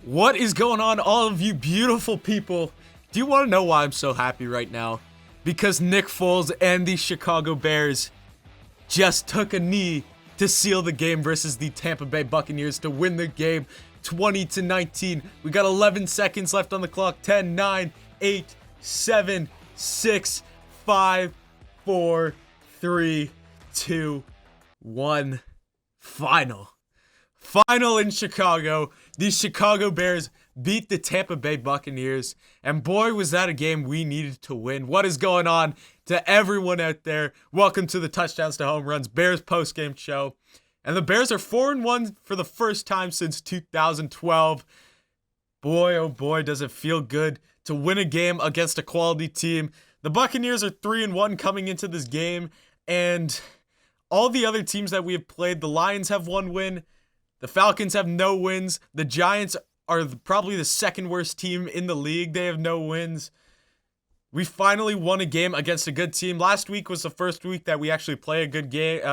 What is going on, all of you beautiful people? Do you want to know why I'm so happy right now? Because Nick Foles and the Chicago Bears just took a knee to seal the game versus the Tampa Bay Buccaneers to win the game 20-19. We got 11 seconds left on the clock. 10, 9, 8, 7, 6, 5, 4, 3, 2, 1. Final in Chicago. The Chicago Bears beat the Tampa Bay Buccaneers, and boy, was that a game we needed to win. What is going on to everyone out there? Welcome to the Touchdowns to Home Runs Bears postgame show. And the Bears are 4-1 for the first time since 2012. Boy, oh boy, does it feel good to win a game against a quality team. The Buccaneers are 3-1 coming into this game, and all the other teams that we have played, the Lions have one win, the Falcons have no wins, the Giants are probably the second worst team in the league. They have no wins. We finally won a game against a good team. Last week was the first week that we actually play a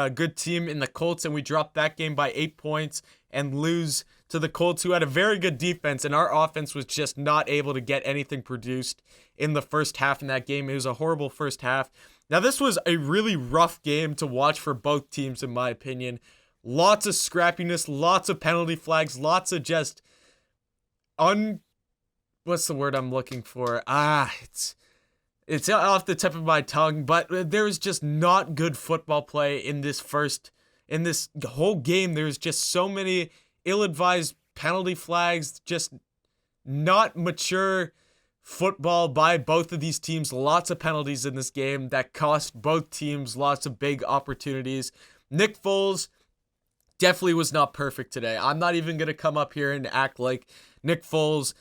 good team in the Colts, and we dropped that game by 8 points and lose to the Colts, who had a very good defense, and our offense was just not able to get anything produced in the first half in that game. It was a horrible first half. Now, this was a really rough game to watch for both teams, in my opinion. Lots of scrappiness, lots of penalty flags, lots of just what's the word I'm looking for? It's off the tip of my tongue, but there was just not good football play in this whole game. There's just so many ill-advised penalty flags, just not mature football by both of these teams. Lots of penalties in this game that cost both teams lots of big opportunities. Nick Foles definitely was not perfect today. I'm not even going to come up here and act like Nick Foles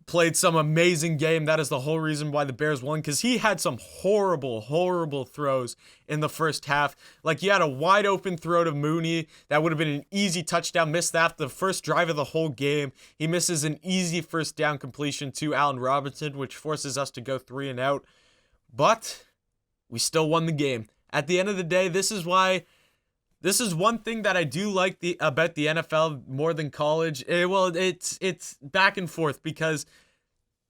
played some amazing game. That is the whole reason why the Bears won, because he had some horrible throws in the first half. Like, he had a wide open throw to Mooney that would have been an easy touchdown. Missed that the first drive of the whole game. He misses an easy first down completion to Allen Robinson, which forces us to go 3 and out. But we still won the game. At the end of the day, this is one thing that I do like about the NFL more than college. It's back and forth, because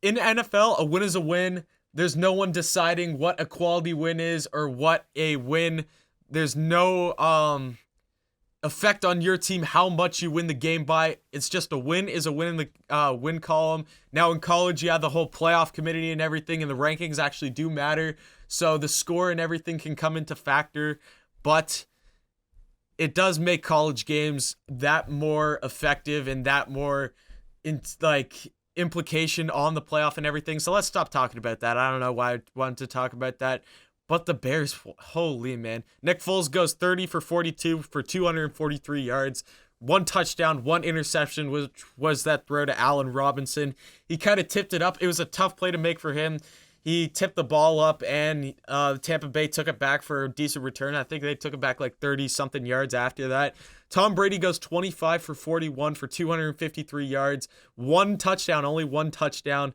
in NFL, a win is a win. There's no one deciding what a quality win is or what a win. There's no effect on your team how much you win the game by. It's just a win is a win in the win column. Now in college, you have the whole playoff committee and everything, and the rankings actually do matter. So the score and everything can come into factor, but it does make college games that more effective and that more implication on the playoff and everything. So let's stop talking about that. I don't know why I wanted to talk about that. But the Bears, holy man. Nick Foles goes 30 for 42 for 243 yards. 1 touchdown, 1 interception, which was that throw to Allen Robinson. He kind of tipped it up. It was a tough play to make for him. He tipped the ball up, and Tampa Bay took it back for a decent return. I think they took it back like 30-something yards after that. Tom Brady goes 25 for 41 for 253 yards. 1 touchdown, only 1 touchdown.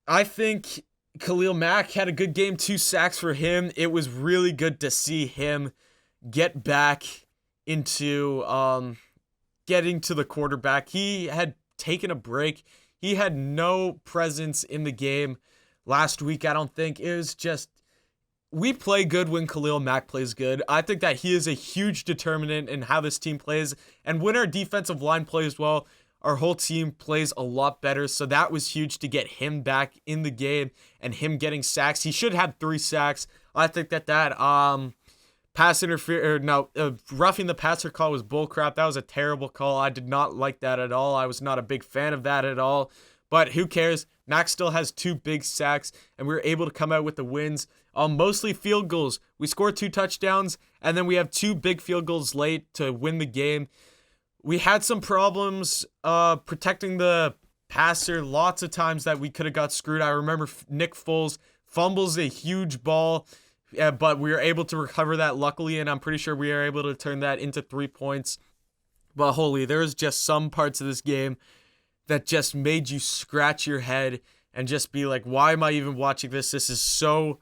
I think Khalil Mack had a good game, 2 sacks for him. It was really good to see him get back into getting to the quarterback. He had taken a break. He had no presence in the game last week, I don't think. It was just, we play good when Khalil Mack plays good. I think that he is a huge determinant in how this team plays. And when our defensive line plays well, our whole team plays a lot better. So that was huge to get him back in the game and him getting sacks. He should have 3 sacks. I think that roughing the passer call was bullcrap. That was a terrible call. I did not like that at all. I was not a big fan of that at all. But who cares? Max still has 2 big sacks, and we were able to come out with the wins. Mostly field goals. We scored 2 touchdowns, and then we have 2 big field goals late to win the game. We had some problems protecting the passer. Lots of times that we could have got screwed. I remember Nick Foles fumbles a huge ball, but we were able to recover that luckily, and I'm pretty sure we are able to turn that into 3 points. But holy, there was just some parts of this game that just made you scratch your head and just be like, why am I even watching this? This is so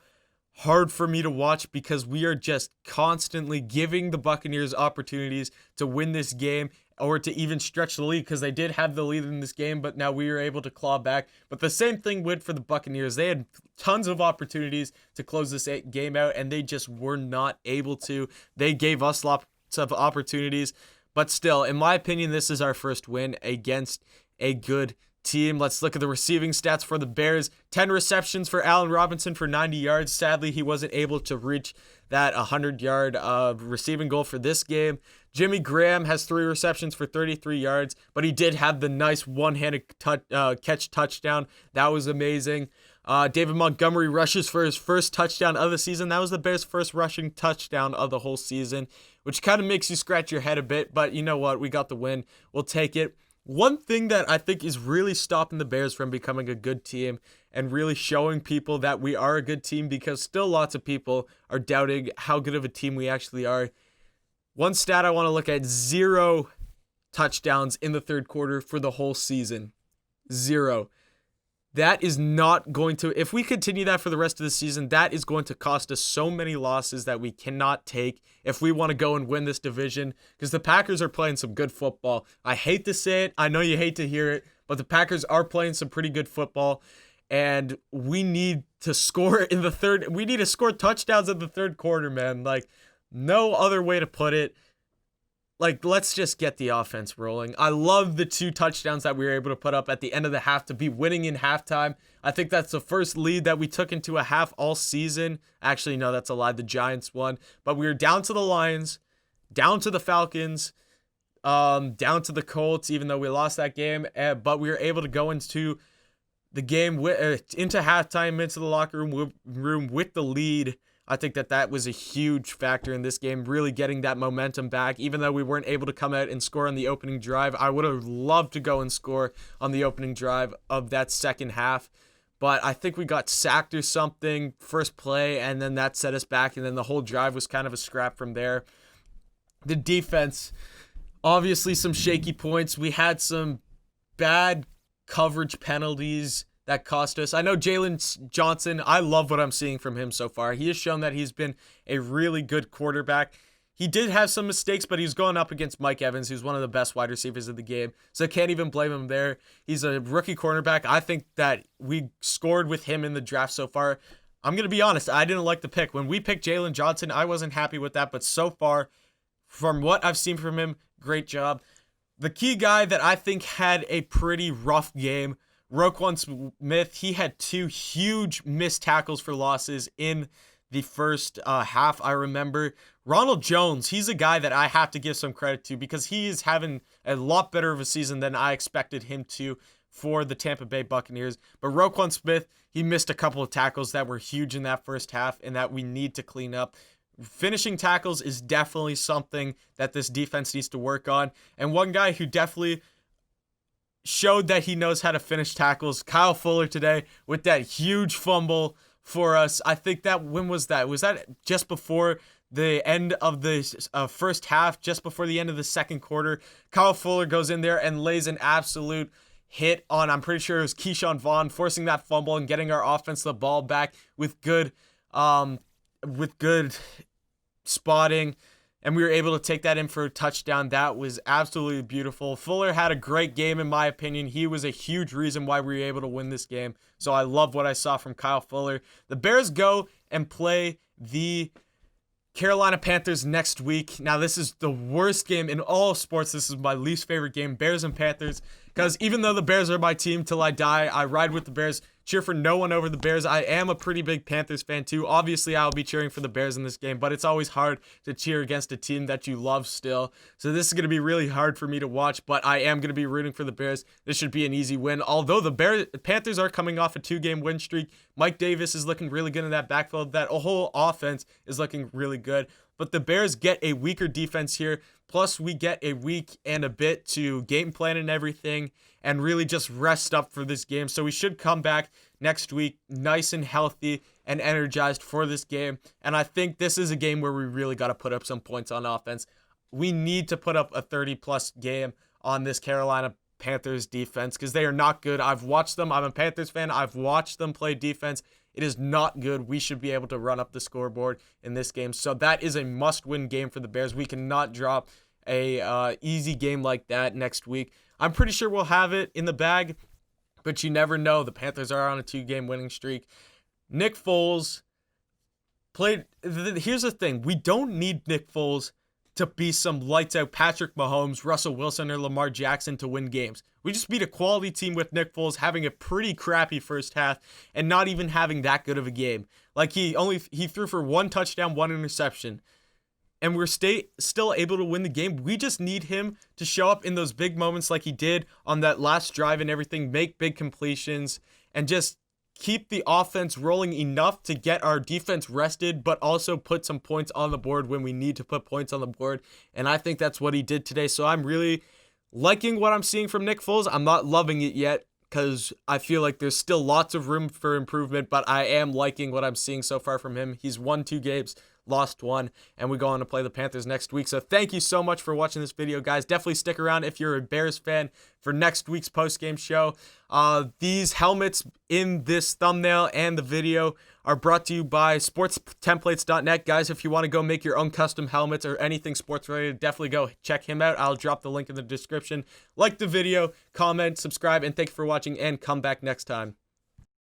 hard for me to watch because we are just constantly giving the Buccaneers opportunities to win this game or to even stretch the lead, because they did have the lead in this game, but now we were able to claw back. But the same thing went for the Buccaneers. They had tons of opportunities to close this game out, and they just were not able to. They gave us lots of opportunities, but still, in my opinion, this is our first win against a good team. Let's look at the receiving stats for the Bears. 10 receptions for Allen Robinson for 90 yards. Sadly, he wasn't able to reach that 100-yard receiving goal for this game. Jimmy Graham has 3 receptions for 33 yards, but he did have the nice one-handed catch touchdown. That was amazing. David Montgomery rushes for his first touchdown of the season. That was the Bears' first rushing touchdown of the whole season, which kind of makes you scratch your head a bit, but you know what? We got the win. We'll take it. One thing that I think is really stopping the Bears from becoming a good team and really showing people that we are a good team, because still lots of people are doubting how good of a team we actually are. One stat I want to look at: 0 touchdowns in the third quarter for the whole season. 0. That is not going to, if we continue that for the rest of the season, that is going to cost us so many losses that we cannot take if we want to go and win this division, because the Packers are playing some good football. I hate to say it. I know you hate to hear it, but the Packers are playing some pretty good football, and we need to score in the third. We need to score touchdowns in the third quarter, man. Like, no other way to put it. Like, let's just get the offense rolling. I love the 2 touchdowns that we were able to put up at the end of the half to be winning in halftime. I think that's the first lead that we took into a half all season. Actually, no, that's a lie. The Giants won. But we were down to the Lions, down to the Falcons, down to the Colts, even though we lost that game. But we were able to go into the game, into halftime, into the locker room with the lead. I think that was a huge factor in this game, really getting that momentum back. Even though we weren't able to come out and score on the opening drive, I would have loved to go and score on the opening drive of that second half. But I think we got sacked or something first play, and then that set us back, and then the whole drive was kind of a scrap from there. The defense, obviously some shaky points. We had some bad coverage penalties that cost us. I know Jalen Johnson, I love what I'm seeing from him so far. He has shown that he's been a really good quarterback. He did have some mistakes, but he's going up against Mike Evans, who's one of the best wide receivers of the game. So I can't even blame him there. He's a rookie cornerback. I think that we scored with him in the draft so far. I'm going to be honest, I didn't like the pick. When we picked Jalen Johnson, I wasn't happy with that, but so far, from what I've seen from him, great job. The key guy that I think had a pretty rough game, Roquan Smith. He had 2 huge missed tackles for losses in the first half. I remember Ronald Jones, he's a guy that I have to give some credit to, because he is having a lot better of a season than I expected him to for the Tampa Bay Buccaneers. But Roquan Smith, he missed a couple of tackles that were huge in that first half and that we need to clean up. Finishing tackles is definitely something that this defense needs to work on. And one guy who definitely showed that he knows how to finish tackles, Kyle Fuller today with that huge fumble for us. I think that, when was that? Was that just before the end of the first half, just before the end of the second quarter? Kyle Fuller goes in there and lays an absolute hit on, I'm pretty sure it was Keyshawn Vaughn, forcing that fumble and getting our offense the ball back with good spotting. And we were able to take that in for a touchdown. That was absolutely beautiful. Fuller had a great game, in my opinion. He was a huge reason why we were able to win this game. So I love what I saw from Kyle Fuller. The Bears go and play the Carolina Panthers next week. Now, this is the worst game in all of sports. This is my least favorite game, Bears and Panthers. Because even though the Bears are my team till I die, I ride with the Bears, cheer for no one over the Bears. I am a pretty big Panthers fan too. Obviously, I'll be cheering for the Bears in this game, but it's always hard to cheer against a team that you love still. So this is going to be really hard for me to watch, but I am going to be rooting for the Bears. This should be an easy win. Although the Panthers are coming off a 2-game win streak, Mike Davis is looking really good in that backfield. That whole offense is looking really good. But the Bears get a weaker defense here. Plus, we get a week and a bit to game plan and everything and really just rest up for this game. So we should come back next week nice and healthy and energized for this game. And I think this is a game where we really got to put up some points on offense. We need to put up a 30-plus game on this Carolina Panthers defense because they are not good. I've watched them. I'm a Panthers fan. I've watched them play defense. It is not good. We should be able to run up the scoreboard in this game. So that is a must-win game for the Bears. We cannot drop a easy game like that next week. I'm pretty sure we'll have it in the bag, but you never know. The Panthers are on a 2-game winning streak. Nick Foles played. Here's the thing. We don't need Nick Foles to be some lights-out Patrick Mahomes, Russell Wilson, or Lamar Jackson to win games. We just beat a quality team with Nick Foles having a pretty crappy first half and not even having that good of a game. Like, he threw for 1 touchdown, 1 interception. And we're still able to win the game. We just need him to show up in those big moments like he did on that last drive and everything, make big completions, and just keep the offense rolling enough to get our defense rested, but also put some points on the board when we need to put points on the board. And I think that's what he did today. So I'm really liking what I'm seeing from Nick Foles. I'm not loving it yet because I feel like there's still lots of room for improvement, but I am liking what I'm seeing so far from him. He's won 2 games, lost 1, and we go on to play the Panthers next week. So thank you so much for watching this video, guys. Definitely stick around if you're a Bears fan for next week's post-game show. These helmets in this thumbnail and the video are brought to you by sportstemplates.net. Guys, if you want to go make your own custom helmets or anything sports related, definitely go check him out. I'll drop the link in the description. Like the video, comment, subscribe, and thank you for watching, and come back next time.